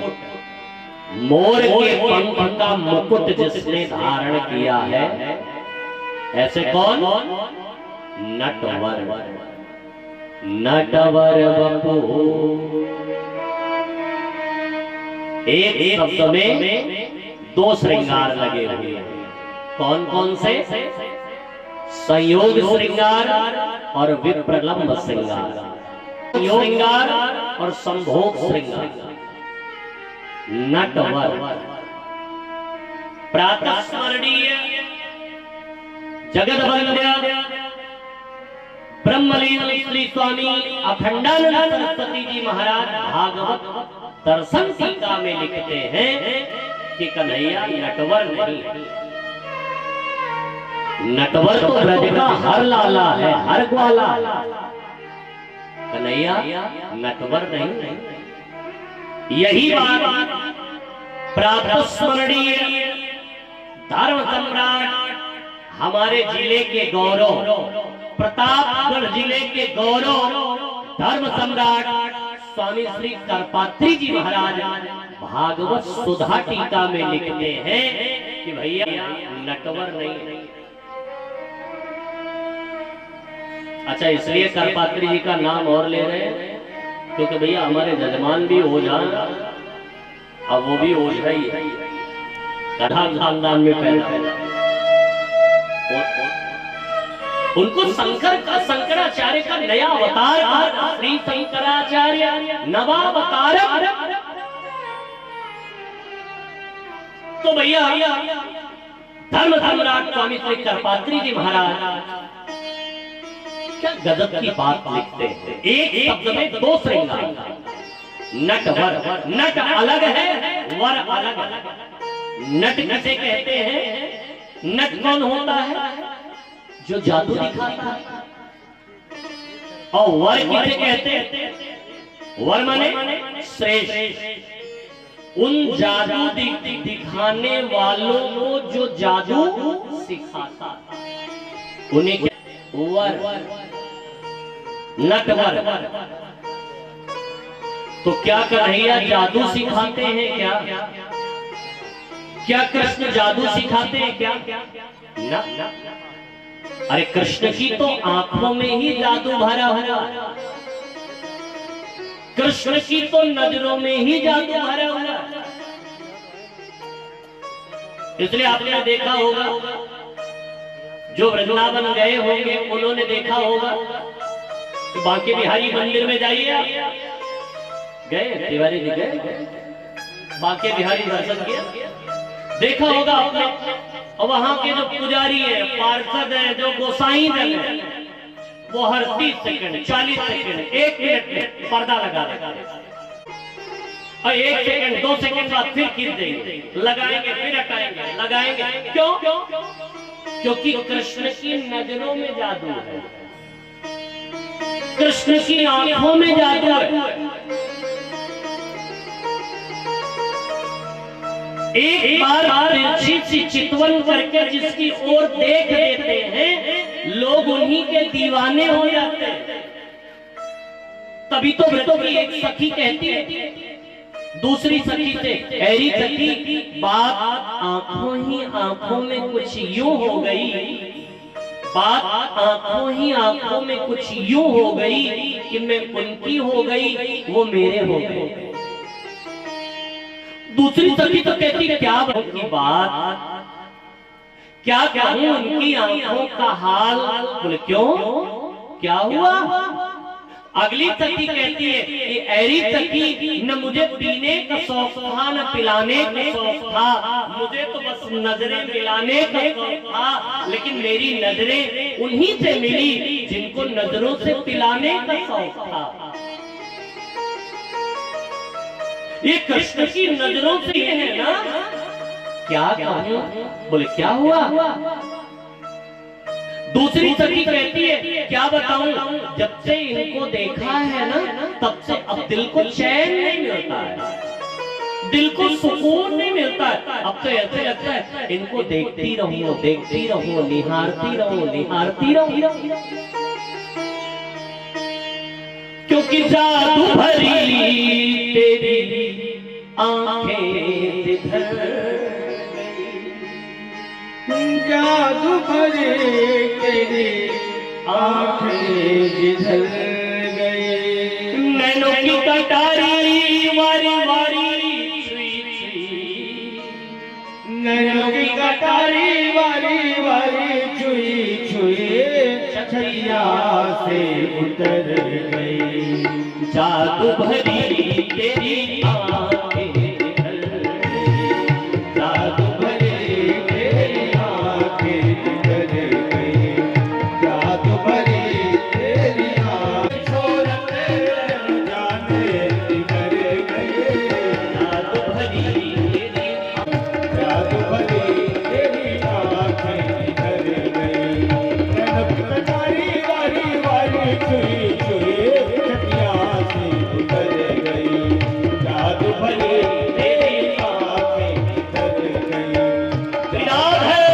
मोर के पंख का मुकुट जिसने धारण किया है ऐसे कौन नटवर नटवर बपू एक शब्द में दो श्रृंगार लगे हुए हैं कौन कौन से संयोग श्रृंगार और विप्रलंब श्रृंगार संयोग श्रृंगार और संभोग श्रृंगार नटवर प्रातः स्मरणीय जगत वंद्य ब्रह्मलीन श्री स्वामी अखंडानंद सरस्वती जी महाराज भागवत दर्शन टीका में लिखते हैं कि कन्हैया नटवर नहीं नटवर तो ब्रज का हर लाला है हर ग्वाला कन्हैया नटवर नहीं यही बात प्रातः स्मरणीय धर्म सम्राट हमारे जिले के गौरव प्रतापगढ़ जिले के गौरव धर्म सम्राट स्वामी श्री करपात्री जी महाराज भागवत सुधा टीका में लिखते हैं कि भैया नटवर नहीं अच्छा इसलिए करपात्री जी का नाम और ले रहे हैं क्योंकि भैया हमारे जजमान भी ओझा अब वो भी ओझा ही है कथा खानदान में पैदा उनको शंकराचार्य का नया अवतार श्री शंकराचार्य नवावतार तो भैया धर्म सम्राट स्वामी श्री करपात्री जी महाराज क्या गजब की बात लिखते हैं एक शब्द में दो श्रृंगार नट वर नट अलग है वर अलग है नट किसे कहते हैं नट कौन होता है जो जादू दिखाता है और वर किसे कहते हैं वर माने श्रेष्ठ उन जादू दिखाने वालों को जो जादू सिखाता उन्हें वर नटवर तो क्या कन्हैया जादू सिखाते हैं क्या क्या कृष्ण जादू सिखाते हैं क्या ना अरे कृष्ण की तो आंखों में ही जादू भरा हुआ कृष्ण की तो नजरों में ही जादू भरा हुआ इसलिए आपने देखा होगा जो वृंदावन गए होंगे उन्होंने देखा होगा कि बांके बिहारी मंदिर में जाइए गए तिवारी जी गए बांके बिहारी दर्शन किया देखा होगा आपने और वहां के जो पुजारी है पार्षद है जो गोसाई है वो हर 30 सेकंड 40 सेकंड 1 मिनट में पर्दा लगा देगा और 1 सेकंड 2 सेकंड बाद फिर खींच देंगे लगाएंगे फिर हटाएंगे लगाएंगे क्यों क्योंकि कृष्ण की नजरों में जादू है कृष्ण की आंखों में जादू है एक बार तिरछी सी चितवन करके जिसकी ओर देख लेते हैं लोग उन्हीं के दीवाने हो जाते हैं तभी तो की एक सखी कहती है दूसरी सखी से ऐरी सखी बात आंखों ही आंखों में कुछ यूं हो गई बात आंखों ही आंखों में कुछ यूं हो गई कि मैं उनकी हो गई वो मेरे हो गए दूसरी सखी तो कहती क्या की बात क्या कहूं उनकी आंखों का हाल। बोले क्यों, क्या हुआ। अगली तकी कहती है कि ऐरी तकी न मुझे पीने का शौक था न पिलाने का शौक था, मुझे तो बस नजरें मिलाने का शौक था, लेकिन मेरी नजरें उन्हीं से मिली जिनको नजरों से पिलाने का शौक था। ये कृष्ण की नजरों से ये है ना। क्या कहूं। बोले क्या हुआ। दूसरी सखी कहती है क्या बताऊं, जब से इनको देखा है ना तब से अब दिल को चैन नहीं मिलता है, दिल को सुकून नहीं मिलता है। अब तो ऐसे लगता है इनको देखती रहूं, निहारती रहूं। क्योंकि जादू भरी तेरी आंखें जिधर, जादू भरे तेरी आंखें जिधर गई, नैनों की कटारी वारी वारी छुई छुई, नैनों की कटारी वारी वारी छुई छुई छछिया से उतर गई। जादू भरी तेरी आंखें जिधर गई, जादू भरी तेरी आंखें जिधर गई, जादू भरी तेरी आंखें छोड़ते जाने किधर गई, जादू भरी तेरी जादू भरी तेरी आंखें जिधर गई, नैनों की कटारी वारी वारी छुई छुई छछिया से उतर गई, जादू भरी तेरी आंखें जिधर गई। विराट है।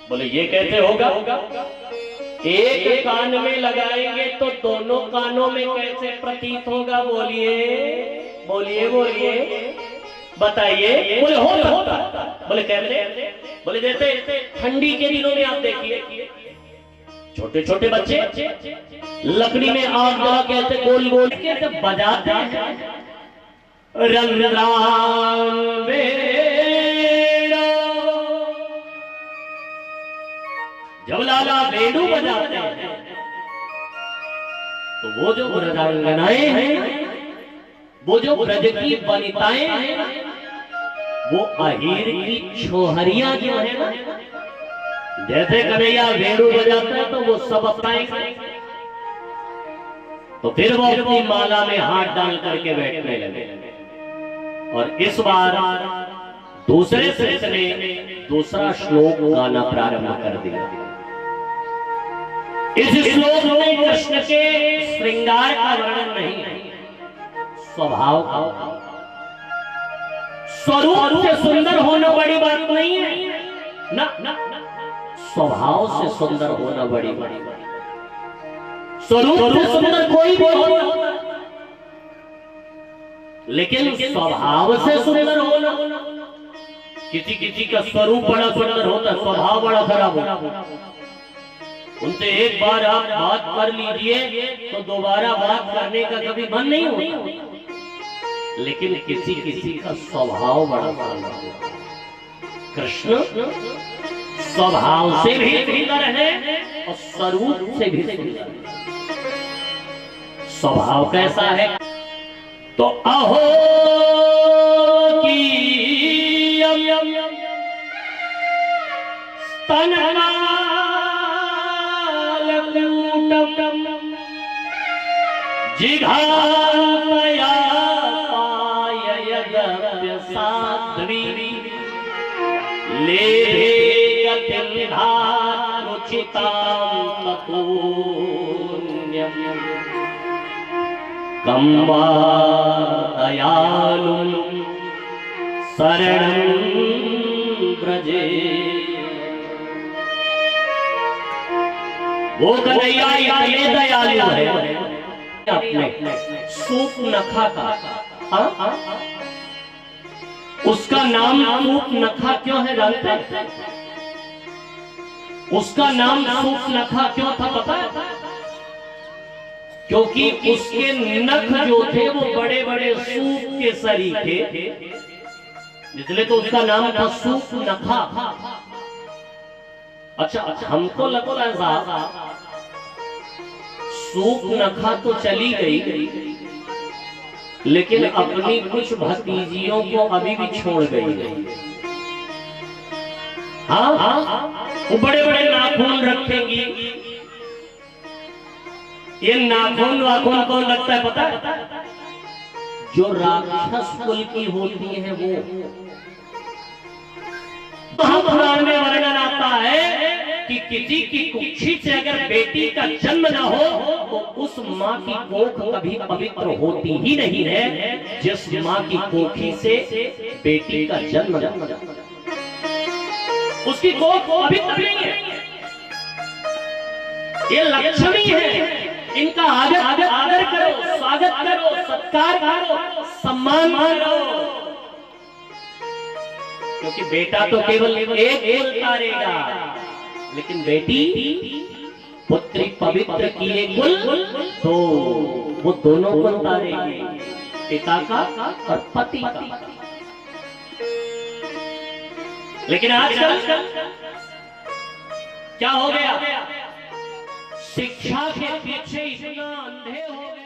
बोले ये कैसे होगा, एक कान में लगाएंगे तो दोनों कानों में कैसे प्रतीत होगा। बोलिए बोलिए बोलिए बताइए। बोले हो सकता है। बोले कैसे। बोले जैसे ठंडी के दिनों में आप देखिए छोटे छोटे बच्चे लकड़ी में आग जला के ऐसे गोल गोल के जब बजाते हैं, रंगरान जब लाला वेणु बजाते हैं तो वो जो रंगनाएं हैं, वो जो ब्रज की वनिताएं हैं, वो अहीर की छोहरियां जो है ना, जैसे कन्हैया वेणु बजाता है तो वो सब अपनाएंगे, तो फिर वो अपनी माला में हाथ डाल करके बैठने लगे। और इस बार दूसरे शिष्य ने दूसरा श्लोक गाना प्रारंभ कर दिया। इस श्लोक में कृष्ण के श्रृंगार का वर्णन नहीं है, स्वभाव का। स्वरूप से सुंदर होना बड़ी बात नहीं है ना, स्वभाव से सुंदर होना बड़ी बात। स्वरूप से सुंदर कोई भी होता, लेकिन स्वभाव से सुंदर होना। किसी किसी का स्वरूप बड़ा सुंदर होता है, स्वभाव बड़ा खराब होता। उनसे एक बार आप बात कर लीजिए तो दोबारा बात करने का कभी मन नहीं होता, लेकिन किसी किसी का स्वभाव बड़ा खराब होता। कृष्ण स्वभाव से भी सुंदर है और स्वरूप से भी सुंदर है। स्वभाव कैसा है तो अहो की जिघाया पाययद्य साध्वी ले रुचितां ततो कम्बा दयालु शरणं ब्रजे। वो कन्हैया इतने दयालु है अपने सूप नखा का, उसका नाम सूप नखा क्यों है जानते हैं? उसका नाम सूप नखा क्यों था पता है? क्योंकि उसके नख जो थे वो बड़े बड़े सूप के सरी थे, इसलिए तो उसका नाम था सूप नखा। अच्छा, हमको लगता है साहब सूप नखा तो चली गई, लेकिन अपनी कुछ भतीजियों को अभी भी छोड़ गई। हाँ, वो बड़े बड़े नाखून रखेंगी। ये नाखून वाखून कौन रखता है पता है? जो राक्षस कुल की होती है वो। महापुराण में वर्णन आता है कि किसी की कुक्षी से अगर बेटी का जन्म ना हो तो उस माँ की कोख कभी पवित्र होती ही नहीं है, जिस माँ की कोखी से बेटी का जन्म उसकी कोख पवित्र नहीं है। ये लक्ष्मी है, इनका आदर करो, स्वागत करो, सत्कार करो, सम्मान करो, क्योंकि बेटा तो केवल एक उतारेगा, लेकिन बेटी पुत्री पवित्र किए कुल तो वो दोनों को उतारेगी, पिता का और पति का। लेकिन आजकल क्या हो गया? शिक्षा के पीछे इतना अंधे हो गए।